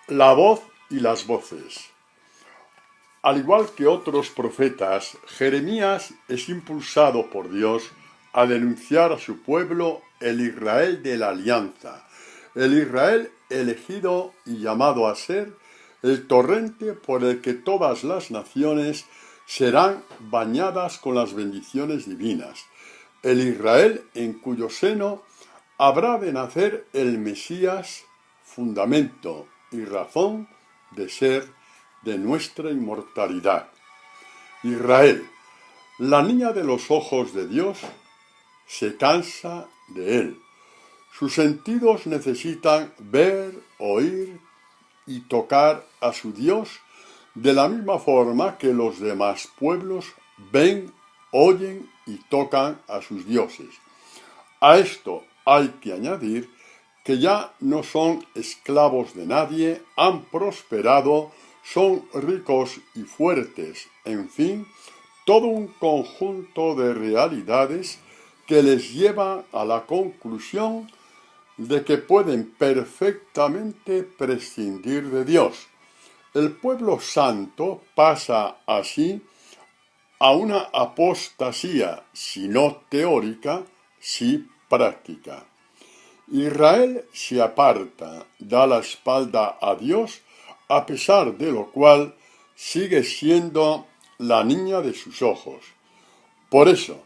La voz y las voces. Al igual que otros profetas, Jeremías es impulsado por Dios a denunciar a su pueblo, el Israel de la alianza, el Israel elegido y llamado a ser el torrente por el que todas las naciones serán bañadas con las bendiciones divinas, el Israel en cuyo seno habrá de nacer el Mesías, fundamento y razón de ser de nuestra inmortalidad. Israel, la niña de los ojos de Dios, se cansa de él. Sus sentidos necesitan ver, oír y tocar a su Dios de la misma forma que los demás pueblos ven, oyen y tocan a sus dioses. A esto hay que añadir que ya no son esclavos de nadie, han prosperado, son ricos y fuertes, en fin, todo un conjunto de realidades que les lleva a la conclusión de que pueden perfectamente prescindir de Dios. El pueblo santo pasa así a una apostasía, si no teórica, sí práctica. Israel se aparta, da la espalda a Dios, a pesar de lo cual sigue siendo la niña de sus ojos. Por eso,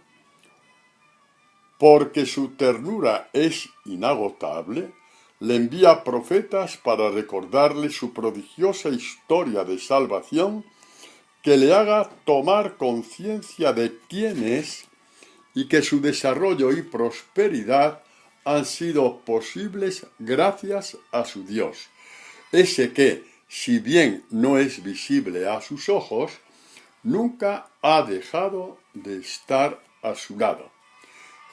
porque su ternura es inagotable, le envía profetas para recordarle su prodigiosa historia de salvación, que le haga tomar conciencia de quién es y que su desarrollo y prosperidad han sido posibles gracias a su Dios, ese que, si bien no es visible a sus ojos, nunca ha dejado de estar a su lado.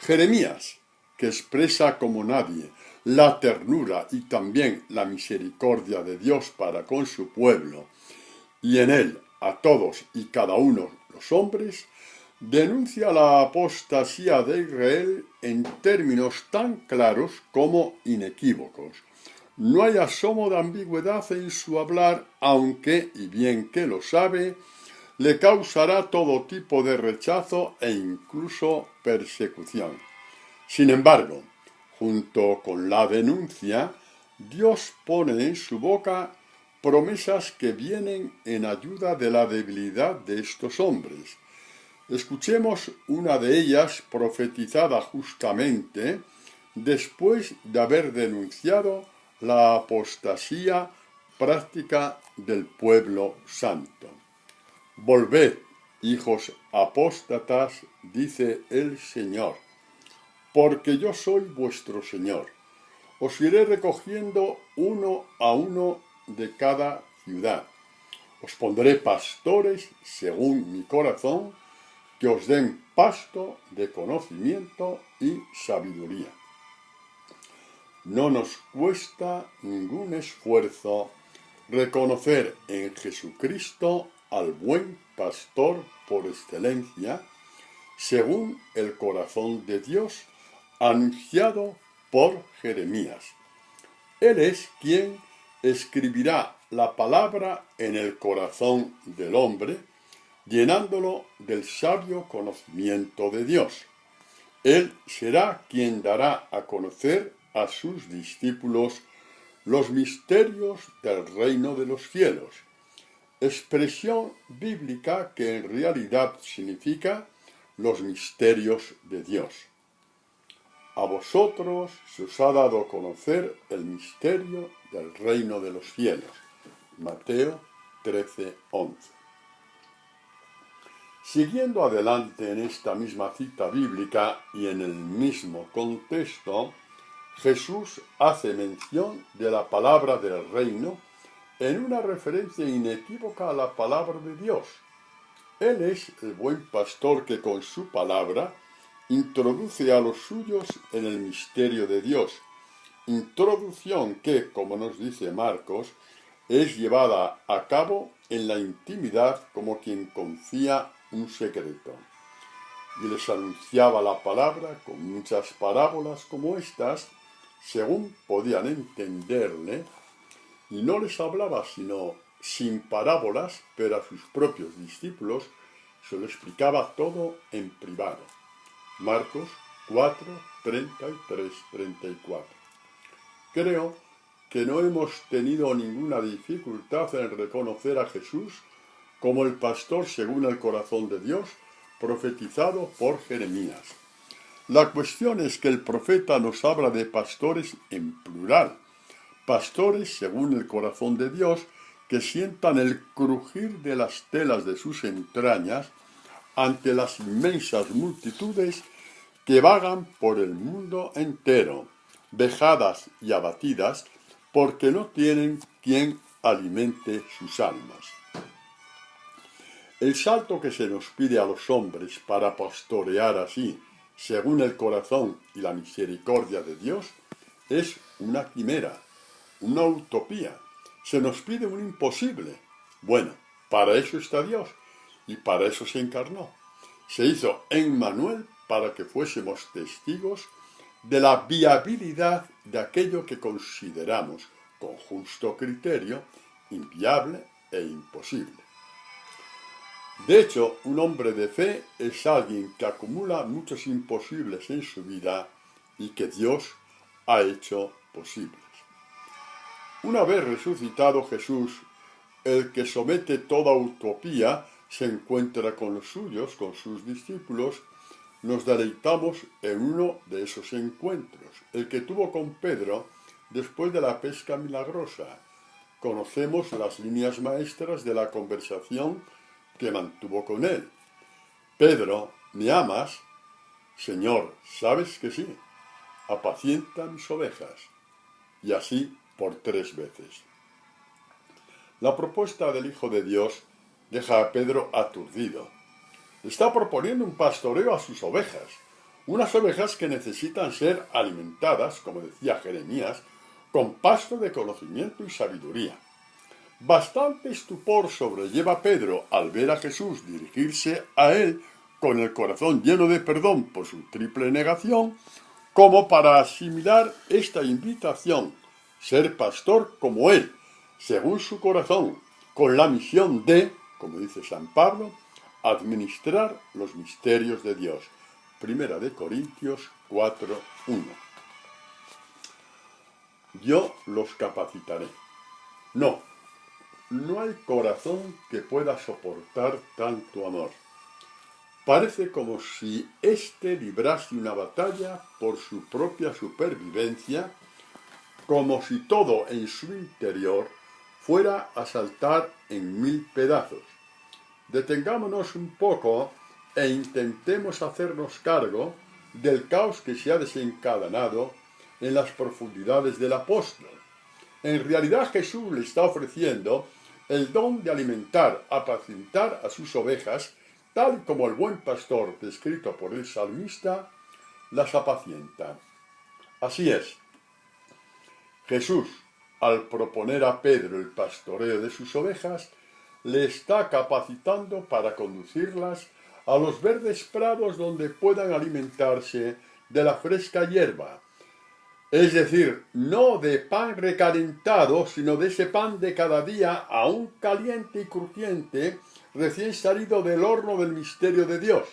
Jeremías, que expresa como nadie la ternura y también la misericordia de Dios para con su pueblo, y en él a todos y cada uno los hombres, denuncia la apostasía de Israel en términos tan claros como inequívocos. No hay asomo de ambigüedad en su hablar, aunque, y bien que lo sabe, le causará todo tipo de rechazo e incluso persecución. Sin embargo, junto con la denuncia, Dios pone en su boca promesas que vienen en ayuda de la debilidad de estos hombres. Escuchemos una de ellas profetizada justamente después de haber denunciado la apostasía práctica del pueblo santo. Volved, hijos apóstatas, dice el Señor, porque yo soy vuestro Señor. Os iré recogiendo uno a uno de cada ciudad. Os pondré pastores según mi corazón, que os den pasto de conocimiento y sabiduría. No nos cuesta ningún esfuerzo reconocer en Jesucristo al buen pastor por excelencia, según el corazón de Dios, anunciado por Jeremías. Él es quien escribirá la palabra en el corazón del hombre, llenándolo del sabio conocimiento de Dios. Él será quien dará a conocer a sus discípulos los misterios del reino de los cielos, expresión bíblica que en realidad significa los misterios de Dios. A vosotros se os ha dado a conocer el misterio del reino de los cielos. Mateo 13:11. Siguiendo adelante en esta misma cita bíblica y en el mismo contexto, Jesús hace mención de la palabra del reino en una referencia inequívoca a la palabra de Dios. Él es el buen pastor que con su palabra introduce a los suyos en el misterio de Dios, introducción que, como nos dice Marcos, es llevada a cabo en la intimidad como quien confía un secreto. Y les anunciaba la palabra con muchas parábolas como estas, según podían entenderle, y no les hablaba sino sin parábolas, pero a sus propios discípulos se lo explicaba todo en privado. Marcos 4, 33, 34. Creo que no hemos tenido ninguna dificultad en reconocer a Jesús como el pastor según el corazón de Dios, profetizado por Jeremías. La cuestión es que el profeta nos habla de pastores en plural, pastores según el corazón de Dios, que sientan el crujir de las telas de sus entrañas ante las inmensas multitudes que vagan por el mundo entero, vejadas y abatidas, porque no tienen quien alimente sus almas. El salto que se nos pide a los hombres para pastorear así, según el corazón y la misericordia de Dios, es una quimera, una utopía. Se nos pide un imposible. Bueno, para eso está Dios y para eso se encarnó. Se hizo Emmanuel para que fuésemos testigos de la viabilidad de aquello que consideramos, con justo criterio, inviable e imposible. De hecho, un hombre de fe es alguien que acumula muchos imposibles en su vida y que Dios ha hecho posibles. Una vez resucitado Jesús, el que somete toda utopía se encuentra con los suyos, con sus discípulos. Nos deleitamos en uno de esos encuentros, el que tuvo con Pedro después de la pesca milagrosa. Conocemos las líneas maestras de la conversación que mantuvo con él. Pedro, ¿me amas? Señor, sabes que sí. Apacienta mis ovejas. Y así por 3 veces. La propuesta del Hijo de Dios deja a Pedro aturdido. Está proponiendo un pastoreo a sus ovejas, unas ovejas que necesitan ser alimentadas, como decía Jeremías, con pasto de conocimiento y sabiduría. Bastante estupor sobrelleva Pedro al ver a Jesús dirigirse a él con el corazón lleno de perdón por su triple negación, como para asimilar esta invitación, ser pastor como él, según su corazón, con la misión de, como dice San Pablo, administrar los misterios de Dios. Primera de Corintios 4:1. Yo los capacitaré. No hay corazón que pueda soportar tanto amor. Parece como si éste librase una batalla por su propia supervivencia, como si todo en su interior fuera a saltar en 1000 pedazos. Detengámonos un poco e intentemos hacernos cargo del caos que se ha desencadenado en las profundidades del apóstol. En realidad Jesús le está ofreciendo el don de alimentar, apacentar a sus ovejas, tal como el buen pastor descrito por el salmista las apacienta. Así es. Jesús, al proponer a Pedro el pastoreo de sus ovejas, le está capacitando para conducirlas a los verdes prados donde puedan alimentarse de la fresca hierba. Es decir, no de pan recalentado, sino de ese pan de cada día, aún caliente y crujiente, recién salido del horno del misterio de Dios.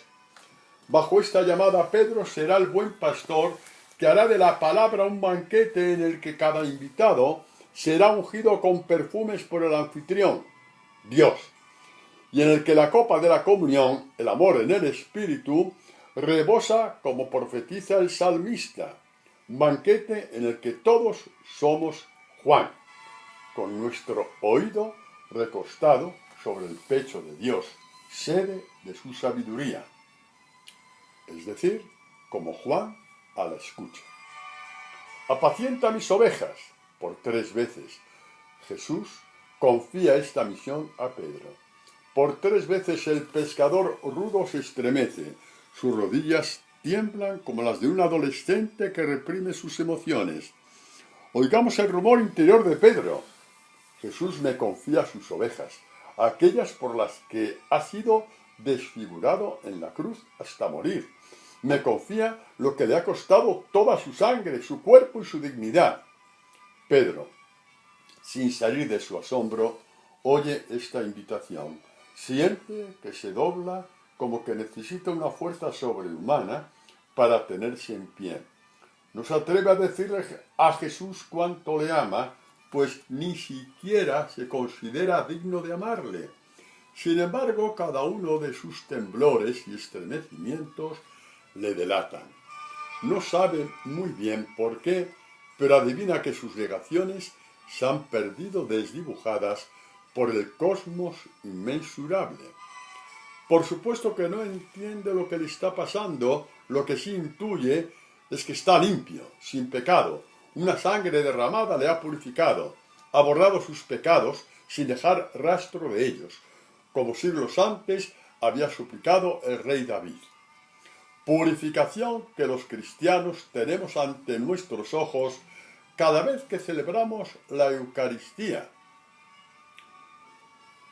Bajo esta llamada, Pedro será el buen pastor que hará de la palabra un banquete en el que cada invitado será ungido con perfumes por el anfitrión, Dios, y en el que la copa de la comunión, el amor en el Espíritu, rebosa como profetiza el salmista, un banquete en el que todos somos Juan, con nuestro oído recostado sobre el pecho de Dios, sede de su sabiduría, es decir, como Juan a la escucha. Apacienta mis ovejas, por 3 veces. Jesús confía esta misión a Pedro. Por 3 veces el pescador rudo se estremece, sus rodillas tiemblan como las de un adolescente que reprime sus emociones. Oigamos el rumor interior de Pedro. Jesús me confía sus ovejas, aquellas por las que ha sido desfigurado en la cruz hasta morir. Me confía lo que le ha costado toda su sangre, su cuerpo y su dignidad. Pedro, sin salir de su asombro, oye esta invitación. Siente que se dobla como que necesita una fuerza sobrehumana para tenerse en pie. No se atreve a decirle a Jesús cuánto le ama, pues ni siquiera se considera digno de amarle. Sin embargo, cada uno de sus temblores y estremecimientos le delatan. No sabe muy bien por qué, pero adivina que sus negaciones se han perdido desdibujadas por el cosmos inmensurable. Por supuesto que no entiende lo que le está pasando, lo que sí intuye es que está limpio, sin pecado. Una sangre derramada le ha purificado, ha borrado sus pecados sin dejar rastro de ellos, como siglos antes había suplicado el rey David. Purificación que los cristianos tenemos ante nuestros ojos cada vez que celebramos la Eucaristía.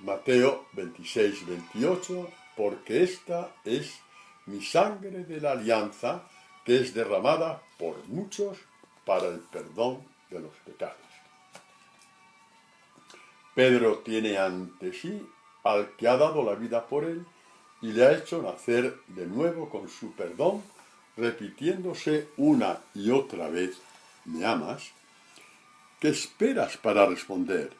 Mateo 26-28, porque esta es mi sangre de la alianza, que es derramada por muchos para el perdón de los pecados. Pedro tiene ante sí al que ha dado la vida por él y le ha hecho nacer de nuevo con su perdón, repitiéndose una y otra vez, ¿me amas? ¿Qué esperas para responder?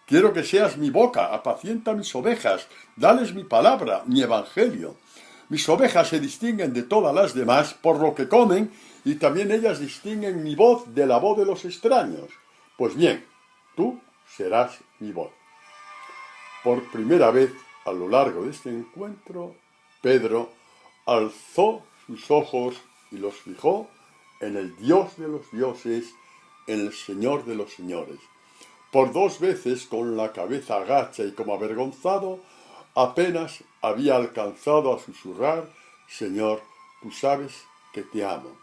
Quiero que seas mi boca, apacienta mis ovejas, dales mi palabra, mi evangelio. Mis ovejas se distinguen de todas las demás por lo que comen y también ellas distinguen mi voz de la voz de los extraños. Pues bien, tú serás mi voz. Por primera vez a lo largo de este encuentro, Pedro alzó sus ojos y los fijó en el Dios de los dioses, en el Señor de los señores. Por 2 veces, con la cabeza agacha y como avergonzado, apenas había alcanzado a susurrar: Señor, tú sabes que te amo.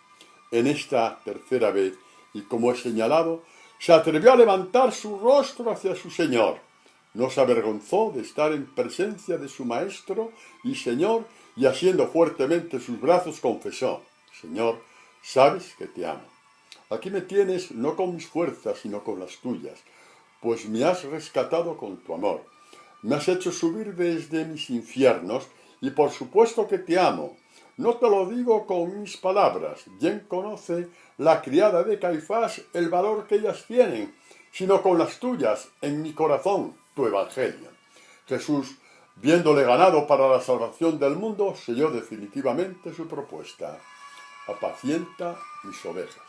En esta tercera vez, y como he señalado, se atrevió a levantar su rostro hacia su Señor. No se avergonzó de estar en presencia de su Maestro y Señor, y asiendo fuertemente sus brazos confesó: Señor, sabes que te amo. Aquí me tienes no con mis fuerzas, sino con las tuyas, pues me has rescatado con tu amor. Me has hecho subir desde mis infiernos y por supuesto que te amo. No te lo digo con mis palabras, bien conoce la criada de Caifás el valor que ellas tienen, sino con las tuyas en mi corazón, tu evangelio. Jesús, viéndole ganado para la salvación del mundo, selló definitivamente su propuesta: apacienta mis ovejas.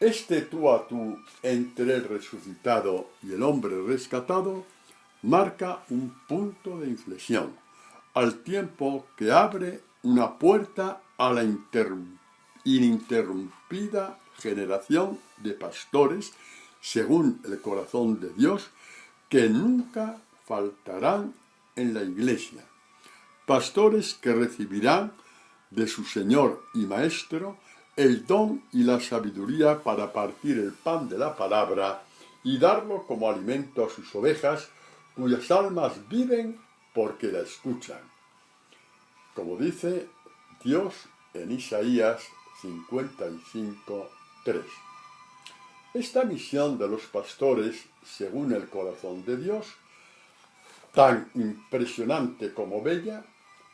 Este tú a tú entre el resucitado y el hombre rescatado marca un punto de inflexión, al tiempo que abre una puerta a la ininterrumpida generación de pastores, según el corazón de Dios, que nunca faltarán en la Iglesia. Pastores que recibirán de su Señor y Maestro el don y la sabiduría para partir el pan de la palabra y darlo como alimento a sus ovejas, cuyas almas viven porque la escuchan. Como dice Dios en Isaías 55:3. Esta misión de los pastores, según el corazón de Dios, tan impresionante como bella,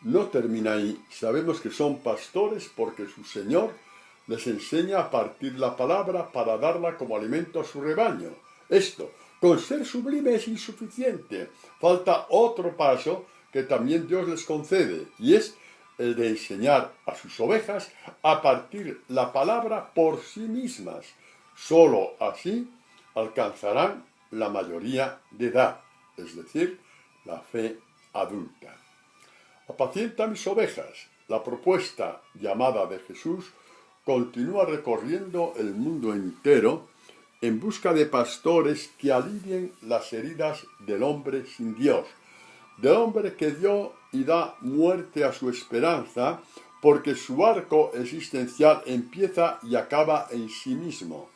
no termina ahí. Sabemos que son pastores porque su Señor les enseña a partir la palabra para darla como alimento a su rebaño. Esto, con ser sublime, es insuficiente. Falta otro paso que también Dios les concede, y es el de enseñar a sus ovejas a partir la palabra por sí mismas. Sólo así alcanzarán la mayoría de edad, es decir, la fe adulta. Apacienta mis ovejas. La propuesta llamada de Jesús continúa recorriendo el mundo entero en busca de pastores que alivien las heridas del hombre sin Dios, del hombre que dio y da muerte a su esperanza, porque su arco existencial empieza y acaba en sí mismo.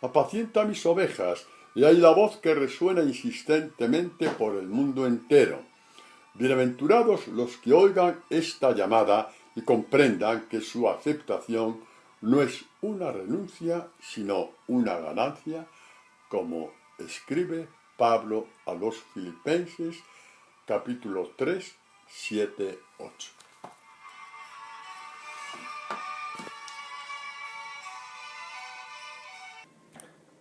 Apacienta mis ovejas, y hay la voz que resuena insistentemente por el mundo entero. Bienaventurados los que oigan esta llamada y comprendan que su aceptación no es una renuncia, sino una ganancia como escribe Pablo a los Filipenses, capítulo 3, 7, 8.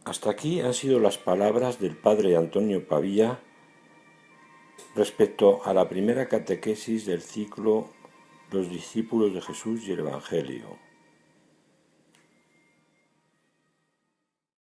Hasta aquí han sido las palabras del padre Antonio Pavía respecto a la primera catequesis del ciclo Los discípulos de Jesús y el Evangelio.